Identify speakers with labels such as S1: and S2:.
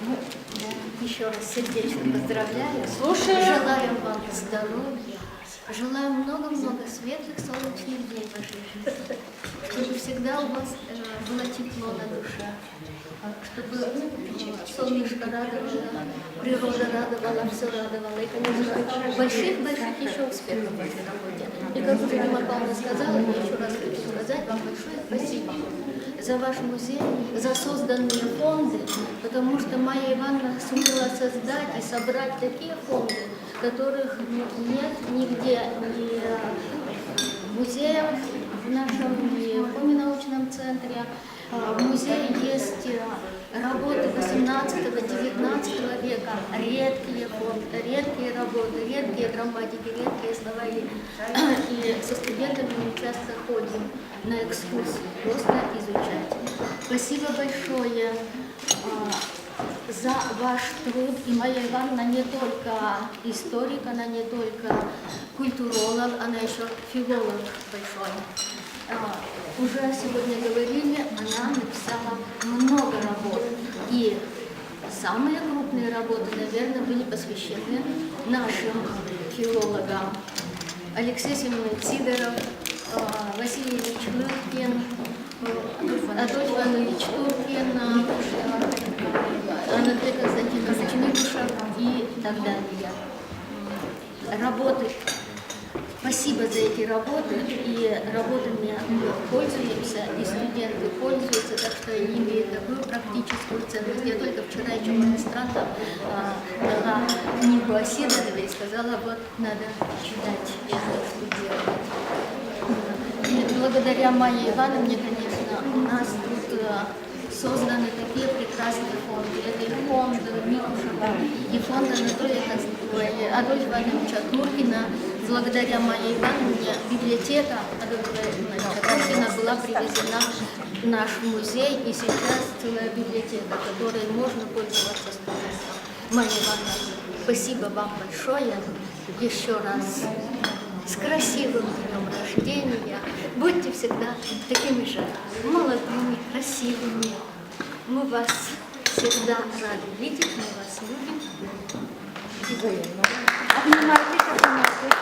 S1: Ну, я еще раз сердечно поздравляю.
S2: Слушаю.
S1: Желаю вам здоровья. Желаю много-много светлых солнечных дней в вашей жизни. Чтобы всегда у вас было тепло на душе. Чтобы солнышко радовало, природа радовала, все радовало. И, конечно, больших-больших еще успехов в этой работе. И как уже Дима Павловна сказала, я еще раз хочу сказать вам большое спасибо за ваш музей, за созданные фонды, потому что Майя Ивановна сумела создать и собрать такие фонды, которых нет нигде, ни в музеях в нашем, ни в Коми-научном центре. В музее есть работы 18-19 века, редкие фонды, редкие работы, редкие грамматики, редкие словари. И со студентами мы часто ходим на экскурсии, просто изучать. Спасибо большое за ваш труд. И Майя Ивановна не только историк, она не только культуролог, она еще филолог большой. Уже сегодня говорили, она написала много работ. И самые крупные работы, наверное, были посвящены нашим филологам. Алексей Семенович Сидоров, Василий Ильич Лыткин, Адольф Иванович Туркин, Анатолий Константинович Нигушев и так далее. Работы. Спасибо за эти работы, и работами мы пользуемся, и студенты пользуются, так что они имеют такую практическую ценность. Я только вчера еще магистрантам дала книгу о Сидорове и сказала, вот надо читать, студировать. И благодаря Майе Ивановне, конечно, у нас тут созданы такие прекрасные фонды. Это и фонд Микушева, и фонд Адольфа Ивановича Туркина. Благодаря Майе Ивановне библиотека Адольфа Ивановича Туркина была привезена в наш музей, и сейчас целая библиотека, которой можно пользоваться студентам. Майя Ивановна, спасибо вам большое еще раз. С красивым днем рождения. Будьте всегда такими же молодыми, красивыми. Мы вас всегда рады видеть, мы вас любим.
S2: Обнимайте, как